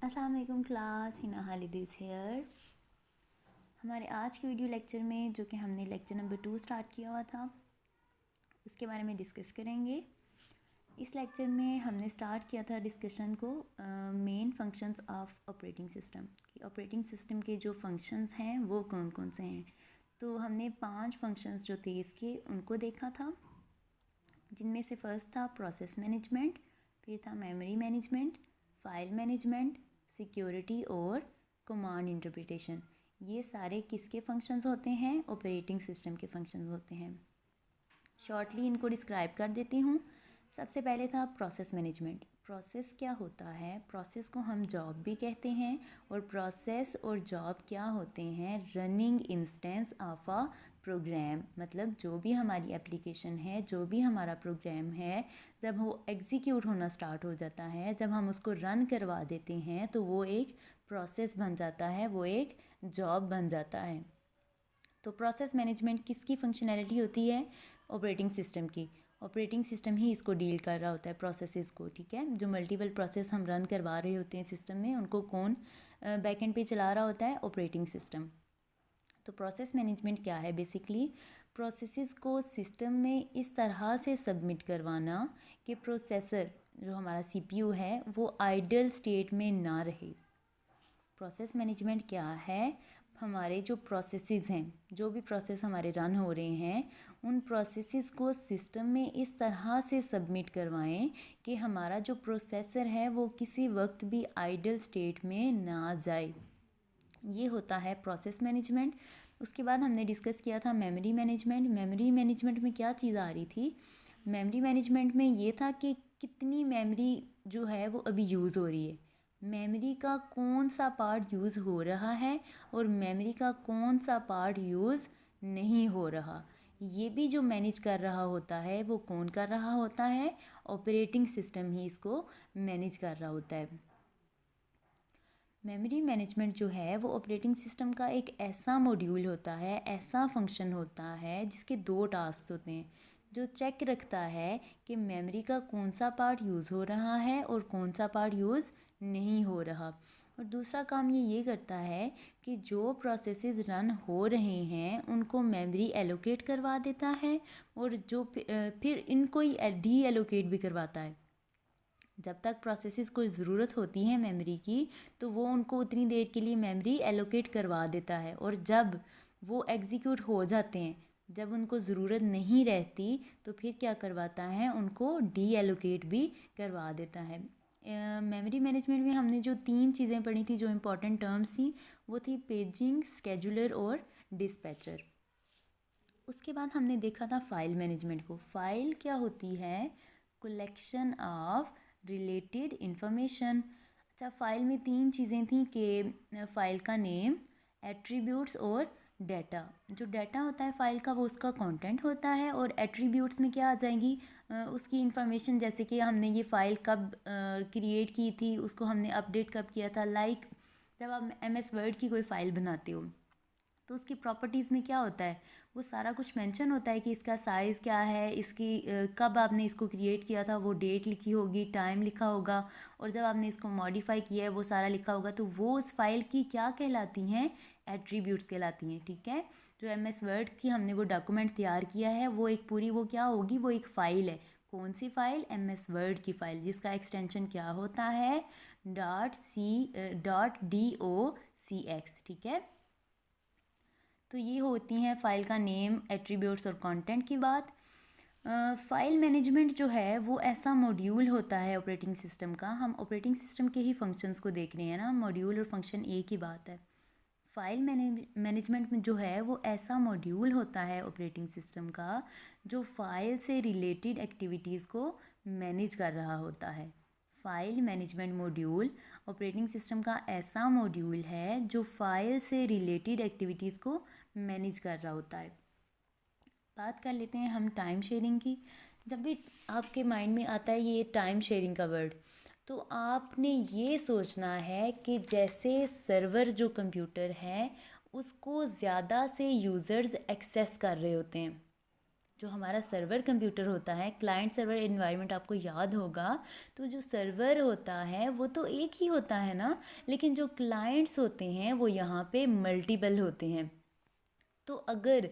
अस्सलाम वालेकुम class, Hina हालिदिस hair. हमारे आज के वीडियो लेक्चर में जो कि हमने लेक्चर नंबर 2 स्टार्ट किया हुआ था उसके बारे में डिस्कस करेंगे। इस लेक्चर में हमने स्टार्ट किया था डिस्कशन को main functions of operating system कि ऑपरेटिंग सिस्टम के जो फंक्शंस हैं वो कौन कौन से हैं। तो हमने 5 फंक्शंस जो थे इसके उनको देखा था, जिनमें से फर्स्ट था प्रोसेस मैनेजमेंट, फिर था memory management, file management, security और कमांड इंटरप्रिटेशन। ये सारे किसके फंक्शंस होते हैं? ऑपरेटिंग सिस्टम के फंक्शंस होते हैं। शॉर्टली इनको डिस्क्राइब कर देती हूँ। सबसे पहले था प्रोसेस मैनेजमेंट। प्रोसेस क्या होता है? प्रोसेस को हम जॉब भी कहते हैं, और प्रोसेस और जॉब क्या होते हैं? Running instance of a program. मतलब जो भी हमारी एप्लीकेशन है, जो भी हमारा प्रोग्राम है, जब वो एग्जीक्यूट होना स्टार्ट हो जाता है, जब हम उसको रन करवा देते हैं, तो वो एक प्रोसेस बन जाता है, वो एक जॉब बन जाता है। तो प्रोसेस मैनेजमेंट किसकी फंक्शनैलिटी होती है? ऑपरेटिंग सिस्टम की। ऑपरेटिंग सिस्टम ही इसको डील कर रहा होता है प्रोसेसेस को, ठीक है। जो मल्टीपल प्रोसेस हम रन करवा रहे होते हैं सिस्टम में, उनको कौन बैकएंड पे चला रहा होता है? Operating system. तो प्रोसेस मैनेजमेंट क्या है? बेसिकली प्रोसेसेस को सिस्टम में इस तरह से सबमिट करवाना कि प्रोसेसर जो हमारा सीपीयू है वो आइडल स्टेट में ना रहे। प्रोसेस मैनेजमेंट क्या है? हमारे जो प्रोसेसेस हैं, जो भी प्रोसेस हमारे रन हो रहे हैं, उन प्रोसेसेस को सिस्टम में इस तरह से सबमिट करवाएं कि हमारा जो प्रोसेसर है वो किसी वक्त भी आइडल स्टेट में ना जाए। ये होता है प्रोसेस मैनेजमेंट। उसके बाद हमने डिस्कस किया था मेमोरी मैनेजमेंट। मेमोरी मैनेजमेंट में क्या चीज़ आ रही थी? मेमोरी मैनेजमेंट में ये था कि कितनी मेमोरी जो है वो अभी यूज़ हो रही है, मेमोरी का कौन सा पार्ट यूज़ हो रहा है और मेमोरी का कौन सा पार्ट यूज़ नहीं हो रहा। ये भी जो मैनेज कर रहा होता है वो कौन कर रहा होता है? ऑपरेटिंग सिस्टम ही इसको मैनेज कर रहा होता है। मेमोरी मैनेजमेंट जो है वो ऑपरेटिंग सिस्टम का एक ऐसा मॉड्यूल होता है, ऐसा फंक्शन होता है जिसके 2 टास्क होते हैं, जो चेक रखता है कि मेमोरी का कौन सा पार्ट यूज़ हो रहा है और कौन सा पार्ट यूज़ नहीं हो रहा। और दूसरा काम ये करता है कि जो प्रोसेसेस रन हो रहे हैं उनको मेमोरी एलोकेट करवा देता है, और जो फिर इनको ही डी एलोकेट भी करवाता है। जब तक प्रोसेसेस को ज़रूरत होती है मेमोरी की, तो वो उनको उतनी देर के लिए मेमोरी एलोकेट करवा देता है, और जब वो एग्जीक्यूट हो जाते हैं, जब उनको ज़रूरत नहीं रहती, तो फिर क्या करवाता है? उनको डी एलोकेट भी करवा देता है। मेमोरी मैनेजमेंट में हमने जो 3 चीज़ें पढ़ी थी, जो इम्पोर्टेंट टर्म्स थी, वो थी पेजिंग, स्केजुलर और डिस्पैचर। उसके बाद हमने देखा था फाइल मैनेजमेंट को। फाइल क्या होती है? Collection of related information. अच्छा, फ़ाइल में 3 चीज़ें थी कि फ़ाइल का नेम, एट्रीब्यूट्स और डाटा। जो डाटा होता है फ़ाइल का वो उसका कंटेंट होता है, और एट्रीब्यूट्स में क्या आ जाएंगी? उसकी इंफॉर्मेशन, जैसे कि हमने ये फ़ाइल कब क्रिएट की थी, उसको हमने अपडेट कब किया था। लाइक जब आप MS वर्ड की कोई फ़ाइल बनाते हो तो उसकी प्रॉपर्टीज़ में क्या होता है? वो सारा कुछ मेंशन होता है कि इसका साइज़ क्या है, इसकी कब आपने इसको क्रिएट किया था, वो डेट लिखी होगी, टाइम लिखा होगा, और जब आपने इसको मॉडिफाई किया है वो सारा लिखा होगा। तो वो उस फाइल की क्या कहलाती हैं? एट्रीब्यूट्स कहलाती हैं, ठीक है। जो MS वर्ड की हमने वो डॉक्यूमेंट तैयार किया है, वो एक पूरी वो क्या होगी? वो एक फ़ाइल है। कौन सी फ़ाइल? MS वर्ड की फ़ाइल, जिसका एक्सटेंशन क्या होता है? .docx, ठीक है। तो ये होती हैं फ़ाइल का नेम, एट्रीब्यूट्स और कंटेंट की बात। फ़ाइल मैनेजमेंट जो है वो ऐसा मॉड्यूल होता है ऑपरेटिंग सिस्टम का। हम ऑपरेटिंग सिस्टम के ही फंक्शंस को देख रहे हैं ना, मॉड्यूल और फंक्शन एक ही बात है। फ़ाइल मैनेजमेंट में जो है वो ऐसा मॉड्यूल होता है ऑपरेटिंग सिस्टम का, जो फ़ाइल से रिलेटेड एक्टिविटीज़ को मैनेज कर रहा होता है। File management module operating system का ऐसा मॉड्यूल है जो फ़ाइल से रिलेटेड एक्टिविटीज़ को मैनेज कर रहा होता है। बात कर लेते हैं हम टाइम शेयरिंग की। जब भी आपके माइंड में आता है ये टाइम शेयरिंग का वर्ड, तो आपने ये सोचना है कि जैसे सर्वर जो कंप्यूटर है उसको ज़्यादा से यूज़र्स एक्सेस कर रहे होते हैं, जो हमारा सर्वर कंप्यूटर होता है, क्लाइंट सर्वर एनवायरनमेंट आपको याद होगा, तो जो सर्वर होता है वो तो एक ही होता है ना, लेकिन जो क्लाइंट्स होते हैं वो यहाँ पे मल्टीपल होते हैं। तो अगर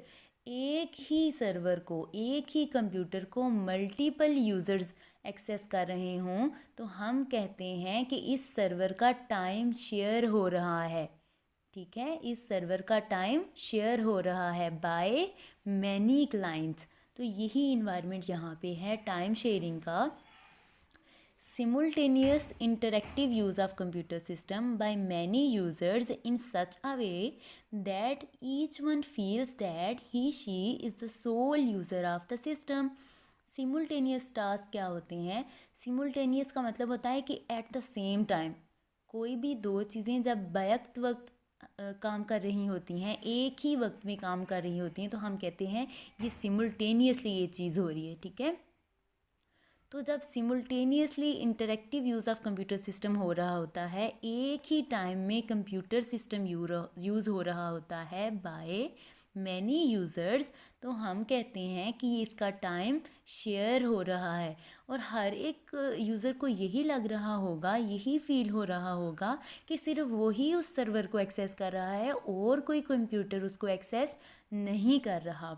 एक ही सर्वर को, एक ही कंप्यूटर को मल्टीपल यूज़र्स एक्सेस कर रहे हों, तो हम कहते हैं कि इस सर्वर का टाइम शेयर हो रहा है। ठीक है, इस सर्वर का टाइम शेयर हो रहा है बाय मैनी क्लाइंट्स। तो यही इन्वायरमेंट यहाँ पे है टाइम शेयरिंग का। Simultaneous interactive use of computer system by many users in such a way that each one feels that he/she is the sole user of the system. Simultaneous task क्या होते हैं? Simultaneous का मतलब होता है कि at the same time कोई भी दो चीज़ें जब बैक वक्त काम कर रही होती हैं, एक ही वक्त में काम कर रही होती हैं, तो हम कहते हैं ये सिमुल्टेनियसली ये चीज़ हो रही है। ठीक है, तो जब simultaneously interactive use of computer system हो रहा होता है, एक ही टाइम में कंप्यूटर सिस्टम यूज़ हो रहा होता है बाय मैनी यूज़र्स, तो हम कहते हैं कि इसका टाइम शेयर हो रहा है। और हर एक यूज़र को यही लग रहा होगा, यही फील हो रहा होगा कि सिर्फ वही उस सर्वर को एक्सेस कर रहा है और कोई कंप्यूटर उसको एक्सेस नहीं कर रहा।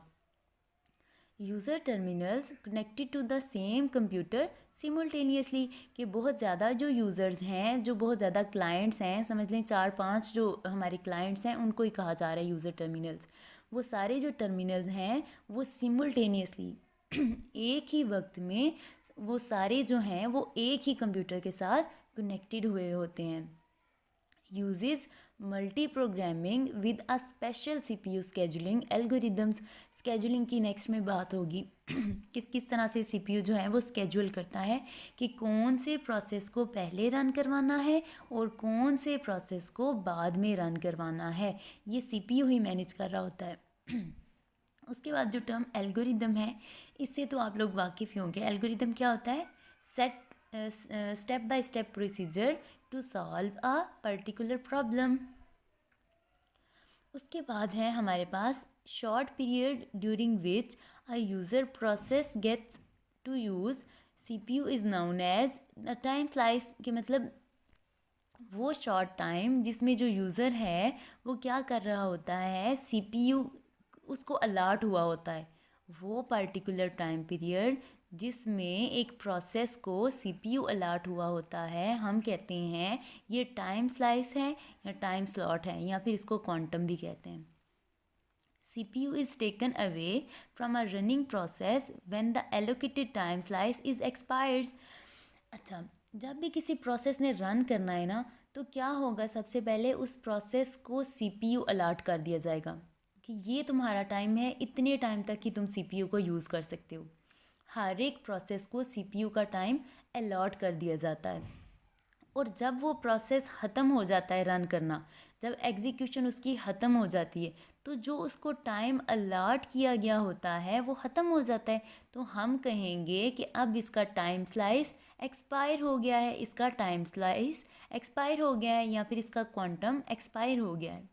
User terminals connected to the same computer simultaneously, कि बहुत ज़्यादा जो यूज़र्स हैं, जो बहुत ज़्यादा क्लाइंट्स हैं, समझ लें 4-5 जो हमारे क्लाइंट्स हैं, उनको ही कहा जा रहा है यूज़र टर्मिनल्स। वो सारे जो टर्मिनल्स हैं वो सिमुल्टेनियसली एक ही वक्त में वो सारे जो हैं वो एक ही कंप्यूटर के साथ कनेक्टेड हुए होते हैं। uses multi-programming with a special CPU scheduling algorithms। scheduling की नेक्स्ट में बात होगी किस तरह से CPU जो है वो स्केड्यूल करता है कि कौन से प्रोसेस को पहले रन करवाना है और कौन से प्रोसेस को बाद में रन करवाना है, ये CPU ही मैनेज कर रहा होता है। उसके बाद जो टर्म एल्गोरिदम है, इससे तो आप लोग वाकिफ़ ही होंगे। एल्गोरिदम क्या होता है? Set step by step procedure to solve a particular problem. उसके बाद है हमारे पास short period during which a user process gets to use CPU is known as the time slice, के मतलब वो शॉर्ट टाइम जिसमें जो यूज़र है वो क्या कर रहा होता है, CPU उसको अलॉट हुआ होता है, वो पर्टिकुलर टाइम पीरियड जिसमें एक प्रोसेस को CPU अलॉट हुआ होता है, हम कहते हैं ये टाइम स्लाइस है या टाइम स्लॉट है, या फिर इसको क्वांटम भी कहते हैं। CPU is taken away from a running process when the allocated time slice is expires। अच्छा, जब भी किसी प्रोसेस ने रन करना है ना, तो क्या होगा, सबसे पहले उस प्रोसेस को CPU अलॉट कर दिया जाएगा कि ये तुम्हारा टाइम है, इतने टाइम तक ही तुम CPU को यूज़ कर सकते हो। हर एक प्रोसेस को CPU का टाइम अलॉट कर दिया जाता है, और जब वो प्रोसेस ख़त्म हो जाता है रन करना, जब एग्जीक्यूशन उसकी ख़त्म हो जाती है, तो जो उसको टाइम अलॉट किया गया होता है वो ख़त्म हो जाता है, तो हम कहेंगे कि अब इसका टाइम स्लाइस एक्सपायर हो गया है, इसका टाइम स्लाइस एक्सपायर हो गया है, या फिर इसका क्वांटम एक्सपायर हो गया है।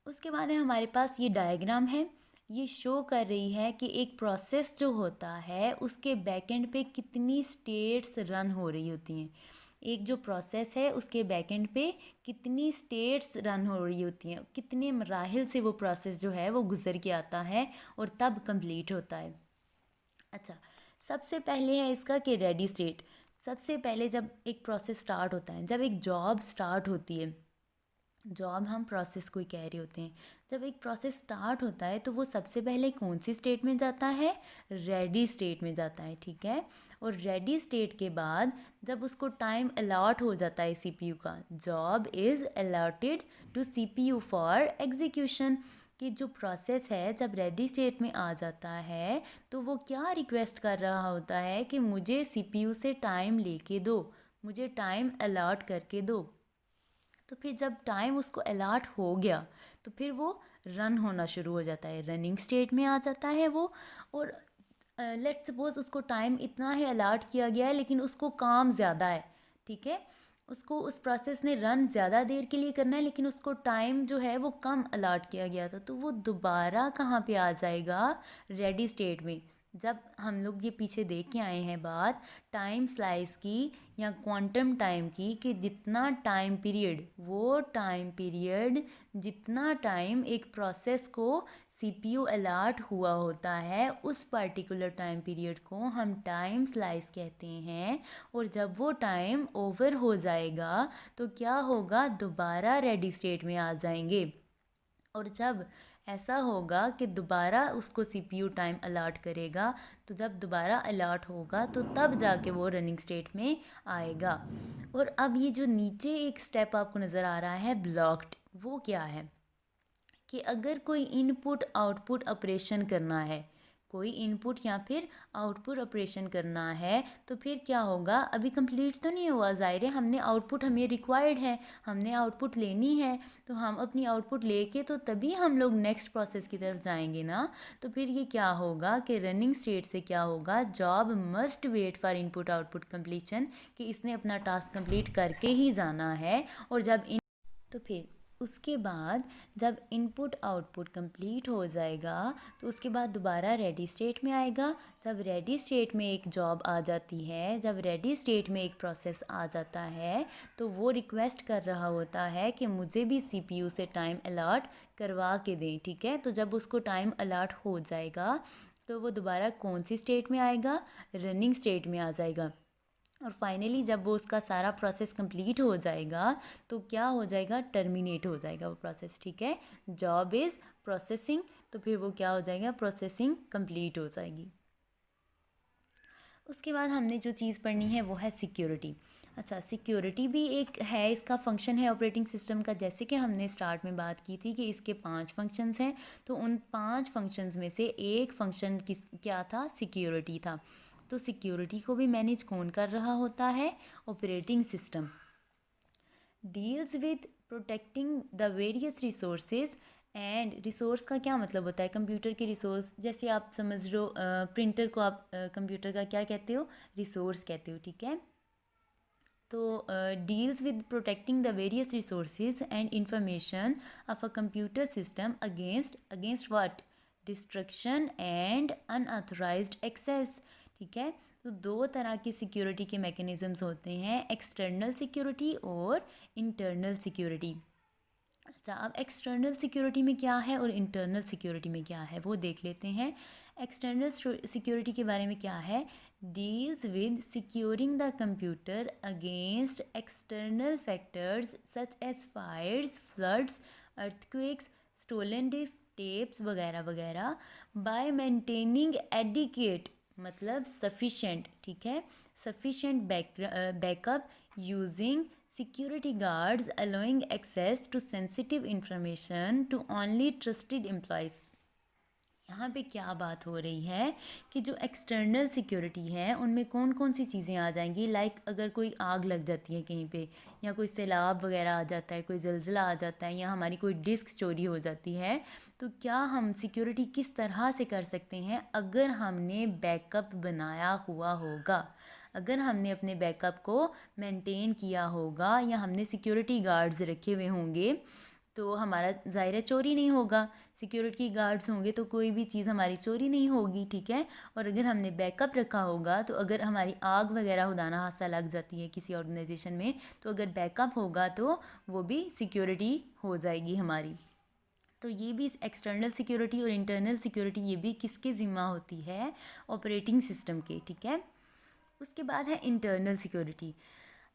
उसके बाद है हमारे पास ये डायग्राम है, ये शो कर रही है कि एक प्रोसेस जो होता है उसके बैकएंड पे कितनी स्टेट्स रन हो रही होती हैं। एक जो प्रोसेस है उसके बैकएंड पे कितनी स्टेट्स रन हो रही होती हैं, कितने मराहिल से वो प्रोसेस जो है वो गुजर के आता है और तब कंप्लीट होता है। अच्छा, सबसे पहले है इसका कि रेडी स्टेट। सबसे पहले जब एक प्रोसेस स्टार्ट होता है, जब एक जॉब स्टार्ट होती है, जॉब हम प्रोसेस को ही कह रहे होते हैं, जब एक प्रोसेस स्टार्ट होता है तो वो सबसे पहले कौन सी स्टेट में जाता है? रेडी स्टेट में जाता है। ठीक है, और रेडी स्टेट के बाद जब उसको टाइम अलॉट हो जाता है CPU का, job is allotted to CPU for execution, कि जो प्रोसेस है जब रेडी स्टेट में आ जाता है तो वो क्या रिक्वेस्ट कर रहा होता है कि मुझे CPU से टाइम लेके दो, मुझे टाइम अलॉट करके दो। तो फिर जब टाइम उसको अलॉट हो गया तो फिर वो रन होना शुरू हो जाता है, रनिंग स्टेट में आ जाता है वो। और लेट्स सपोज उसको टाइम इतना है अलॉट किया गया है लेकिन उसको काम ज़्यादा है, ठीक है, उसको उस प्रोसेस ने रन ज़्यादा देर के लिए करना है, लेकिन उसको टाइम जो है वो कम अलाट किया गया था, तो वो दोबारा कहाँ पे आ जाएगा, रेडी स्टेट में। जब हम लोग ये पीछे देख के आए हैं बात टाइम स्लाइस की या क्वांटम टाइम की, कि जितना टाइम पीरियड, वो टाइम पीरियड जितना टाइम एक प्रोसेस को सीपीयू अलॉट हुआ होता है, उस पर्टिकुलर टाइम पीरियड को हम टाइम स्लाइस कहते हैं। और जब वो टाइम ओवर हो जाएगा तो क्या होगा, दोबारा रेडी स्टेट में आ जाएंगे। और जब ऐसा होगा कि दोबारा उसको सीपीयू टाइम अलॉट करेगा, तो जब दोबारा अलॉट होगा तो तब जाके वो रनिंग स्टेट में आएगा। और अब ये जो नीचे एक स्टेप आपको नज़र आ रहा है ब्लॉक्ड, वो क्या है कि अगर कोई इनपुट आउटपुट ऑपरेशन करना है, कोई इनपुट या फिर आउटपुट ऑपरेशन करना है, तो फिर क्या होगा, अभी कंप्लीट तो नहीं हुआ, ज़ाहिर है हमने आउटपुट, हमें रिक्वायर्ड है, हमने आउटपुट लेनी है, तो हम अपनी आउटपुट लेके तो तभी हम लोग नेक्स्ट प्रोसेस की तरफ जाएंगे ना। तो फिर ये क्या होगा कि रनिंग स्टेट से क्या होगा, job must wait for input output completion, कि इसने अपना टास्क कंप्लीट करके ही जाना है। और जब तो फिर उसके बाद जब इनपुट आउटपुट कंप्लीट हो जाएगा, तो उसके बाद दोबारा रेडी स्टेट में आएगा। जब रेडी स्टेट में एक जॉब आ जाती है, जब रेडी स्टेट में एक प्रोसेस आ जाता है, तो वो रिक्वेस्ट कर रहा होता है कि मुझे भी सीपीयू से टाइम अलॉट करवा के दें, ठीक है। तो जब उसको टाइम अलॉट हो जाएगा, तो वो दोबारा कौन सी स्टेट में आएगा, रनिंग स्टेट में आ जाएगा। और फाइनली जब वो उसका सारा प्रोसेस कंप्लीट हो जाएगा, तो क्या हो जाएगा, टर्मिनेट हो जाएगा वो प्रोसेस, ठीक है। जॉब इज़ प्रोसेसिंग, तो फिर वो क्या हो जाएगा, प्रोसेसिंग कंप्लीट हो जाएगी। उसके बाद हमने जो चीज़ पढ़नी है वो है सिक्योरिटी। अच्छा, सिक्योरिटी भी एक है, इसका फंक्शन है ऑपरेटिंग सिस्टम का। जैसे कि हमने स्टार्ट में बात की थी कि इसके 5 फंक्शंस हैं, तो उन 5 फंक्शंस में से एक फंक्शन क्या था, सिक्योरिटी था। तो सिक्योरिटी को भी मैनेज कौन कर रहा होता है, operating system. Deals with protecting the various resources, and resource का क्या मतलब होता है, कंप्यूटर के रिसोर्स, जैसे आप समझ लो प्रिंटर को आप कंप्यूटर का क्या कहते हो, रिसोर्स कहते हो, ठीक है। तो deals with protecting the various resources and information of a computer system against what, destruction and unauthorized access, ठीक है। तो 2 तरह के सिक्योरिटी के मैकेनिज़म्स होते हैं, एक्सटर्नल सिक्योरिटी और इंटरनल सिक्योरिटी। अच्छा, अब एक्सटर्नल सिक्योरिटी में क्या है और इंटरनल सिक्योरिटी में क्या है, वो देख लेते हैं। एक्सटर्नल सिक्योरिटी के बारे में क्या है, deals with securing the computer against external factors such as fires, floods, earthquakes, stolen disk, tapes वगैरह वगैरह, बाय मेंटेनिंग एडिकेट मतलब सफिशेंट, ठीक है, sufficient backup using security guards allowing access to sensitive information to only trusted employees। यहाँ पे क्या बात हो रही है कि जो एक्सटर्नल सिक्योरिटी है उनमें कौन कौन सी चीज़ें आ जाएंगी, लाइक अगर कोई आग लग जाती है कहीं पे, या कोई सैलाब वगैरह आ जाता है, कोई ज़लज़ला आ जाता है, या हमारी कोई डिस्क चोरी हो जाती है, तो क्या हम सिक्योरिटी किस तरह से कर सकते हैं, अगर हमने बैकअप बनाया हुआ होगा, अगर हमने अपने बैकअप को मेंटेन किया होगा, या हमने सिक्योरिटी गार्ड्स रखे हुए होंगे, तो हमारा ज़ाहिर है चोरी नहीं होगा, सिक्योरिटी गार्ड्स होंगे तो कोई भी चीज़ हमारी चोरी नहीं होगी, ठीक है। और अगर हमने बैकअप रखा होगा, तो अगर हमारी आग वगैरह खुदा हादसा लग जाती है किसी ऑर्गेनाइजेशन में, तो अगर बैकअप होगा तो वो भी सिक्योरिटी हो जाएगी हमारी। तो ये भी एक्सटर्नल सिक्योरिटी और इंटरनल सिक्योरिटी, ये भी किसके ज़िम्मा होती है, ऑपरेटिंग सिस्टम के, ठीक है। उसके बाद है इंटरनल सिक्योरिटी।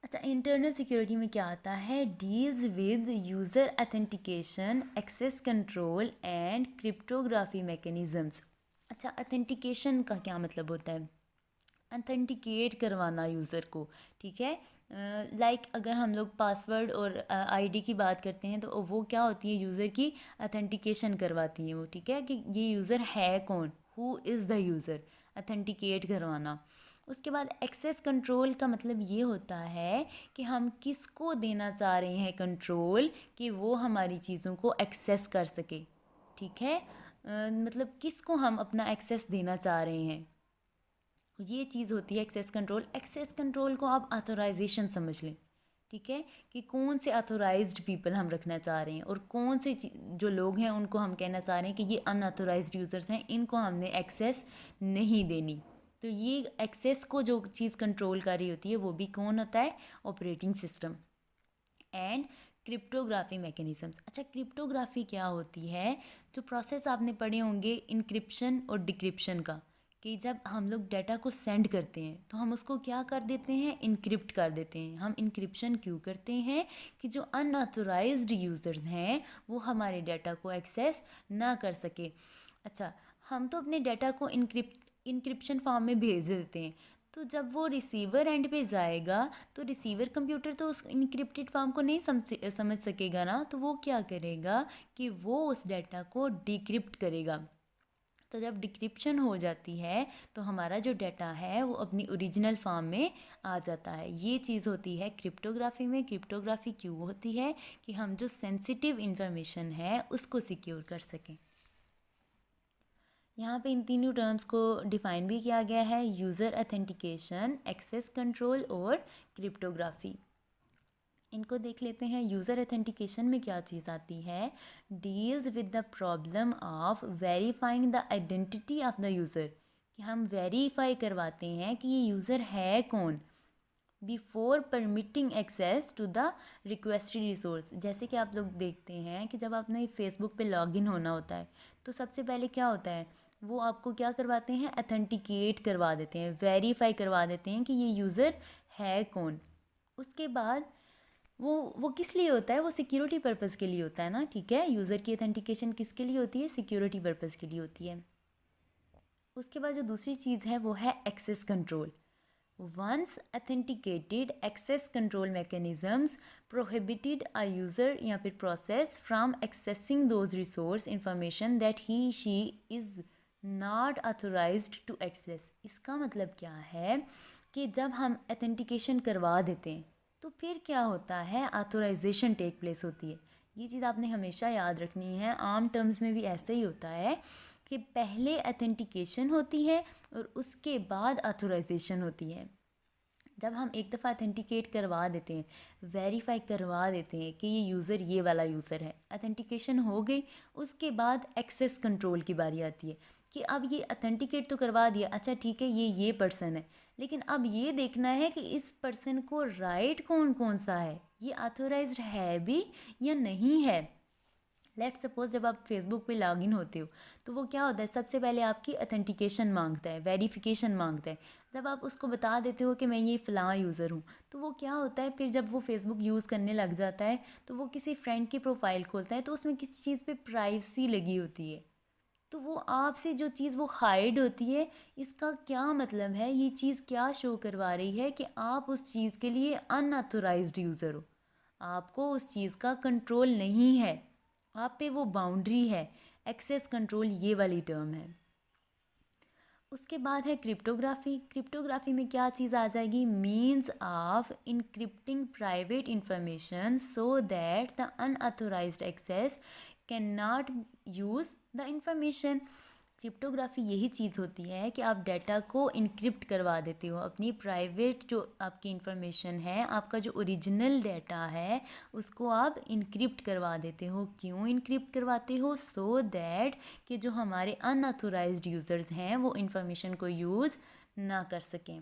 अच्छा, इंटरनल सिक्योरिटी में क्या आता है, deals with user authentication, access control and cryptography mechanisms. अच्छा, अथेंटिकेशन का क्या मतलब होता है, अथेंटिकेट करवाना यूज़र को, ठीक है। लाइक अगर हम लोग पासवर्ड और आईडी की बात करते हैं, तो वो क्या होती है, यूज़र की अथेंटिकेशन करवाती है वो, ठीक है, कि ये यूज़र है कौन, who is the user, authenticate करवाना। उसके बाद एक्सेस कंट्रोल का मतलब ये होता है कि हम किसको देना चाह रहे हैं कंट्रोल, कि वो हमारी चीज़ों को एक्सेस कर सके, ठीक है। मतलब किसको हम अपना एक्सेस देना चाह रहे हैं, ये चीज़ होती है एक्सेस कंट्रोल। एक्सेस कंट्रोल को आप ऑथराइजेशन समझ लें, ठीक है, कि कौन से अथोराइज्ड पीपल हम रखना चाह रहे हैं और कौन से जो लोग हैं उनको हम कहना चाह रहे हैं कि ये अनअथोराइज्ड यूज़र्स हैं, इनको हमने एक्सेस नहीं देनी। तो ये एक्सेस को जो चीज़ कंट्रोल कर रही होती है वो भी कौन होता है, operating system. And cryptography mechanisms. अच्छा, क्रिप्टोग्राफी क्या होती है, जो प्रोसेस आपने पढ़े होंगे इंक्रिप्शन और डिक्रिप्शन का, कि जब हम लोग डाटा को सेंड करते हैं तो हम उसको क्या कर देते हैं, इनक्रिप्ट कर देते हैं। हम इनक्रिप्शन क्यों करते हैं, कि जो अनऑथोराइज्ड यूज़र्स हैं वो हमारे डाटा को एक्सेस ना कर सके। अच्छा, हम तो अपने डाटा को इनक्रिप्शन फॉर्म में भेज देते हैं, तो जब वो रिसीवर एंड पे जाएगा तो रिसीवर कंप्यूटर तो उस इनक्रिप्टेड फॉर्म को नहीं समझ सकेगा ना, तो वो क्या करेगा कि वो उस डाटा को डिक्रिप्ट करेगा। तो जब डिक्रिप्शन हो जाती है तो हमारा जो डाटा है वो अपनी ओरिजिनल फॉर्म में आ जाता है। ये चीज़ होती है क्रिप्टोग्राफी में। क्रिप्टोग्राफी क्यों होती है, कि हम जो सेंसिटिव इंफॉर्मेशन है उसको सिक्योर कर सकें। यहाँ पे इन तीनों टर्म्स को डिफाइन भी किया गया है, यूज़र अथेंटिकेशन, एक्सेस कंट्रोल और क्रिप्टोग्राफी। इनको देख लेते हैं। यूज़र अथेंटिकेशन में क्या चीज़ आती है, deals with the problem of verifying the identity of the user, कि हम वेरीफाई करवाते हैं कि ये यूज़र है कौन, before permitting access to the requested resource. जैसे कि आप लोग देखते हैं कि जब आपने फेसबुक पे लॉगिन होना होता है तो सबसे पहले क्या होता है, वो आपको क्या करवाते हैं, अथेंटिकेट करवा देते हैं, वेरीफाई करवा देते हैं कि ये यूज़र है कौन। उसके बाद वो किस लिए होता है, वो सिक्योरिटी पर्पज़ के लिए होता है ना, ठीक है। यूज़र की अथेंटिकेशन किसके लिए होती है, सिक्योरिटी पर्पज़ के लिए होती है। उसके बाद जो दूसरी चीज़ है वो है access control. Once authenticated, access control mechanisms prohibited a user या फिर process from accessing those resource information that he she is not authorized to access. इसका मतलब क्या है कि जब हम अथेंटिकेशन करवा देते हैं तो फिर क्या होता है, ऑथोराइजेशन टेक प्लेस होती है। ये चीज़ आपने हमेशा याद रखनी है। आम टर्म्स में भी ऐसे ही होता है कि पहले अथेंटिकेशन होती है और उसके बाद ऑथोराइजेशन होती है। जब हम एक दफ़ा अथेंटिकेट करवा देते हैं, वेरीफाई करवा देते हैं कि ये यूज़र ये वाला यूज़र है, अथेंटिकेशन हो गई, उसके बाद एक्सेस कंट्रोल की बारी आती है कि अब ये अथेंटिकेट तो करवा दिया, अच्छा ठीक है ये पर्सन है, लेकिन अब ये देखना है कि इस पर्सन को राइट कौन कौन सा है, ये ऑथोराइज्ड है भी या नहीं है। लेट सपोज जब आप फेसबुक पे लॉगिन होते हो तो वो क्या होता है, सबसे पहले आपकी अथेंटिकेशन मांगता है, वेरिफिकेशन मांगता है। जब आप उसको बता देते हो कि मैं ये फ़लाँ यूज़र हूँ, तो वो क्या होता है, फिर जब वो फेसबुक यूज़ करने लग जाता है तो वो किसी फ्रेंड की प्रोफाइल खोलता है तो उसमें किसी चीज़ पे प्राइवेसी लगी होती है, तो वो आपसे जो चीज़ वो हाइड होती है, इसका क्या मतलब है, ये चीज़ क्या शो करवा रही है कि आप उस चीज़ के लिए अनऑथोराइज्ड यूज़र हो, आपको उस चीज़ का कंट्रोल नहीं है, आप पे वो बाउंड्री है। एक्सेस कंट्रोल ये वाली टर्म है। उसके बाद है क्रिप्टोग्राफी। क्रिप्टोग्राफी में क्या चीज़ आ जाएगी, means of encrypting private information so that the unauthorized access can not use the information. Cryptography यही चीज़ होती है कि आप डाटा को इनक्रिप्ट करवा देते हो, अपनी प्राइवेट जो आपकी इंफॉर्मेशन है, आपका जो ओरिजिनल डाटा है उसको आप इनक्रिप्ट करवा देते हो। क्यों इनक्रिप्ट करवाते हो, सो दैट कि जो हमारे अनऑथोराइज्ड यूज़र्स हैं वो इंफॉर्मेशन को यूज़ ना कर सकें।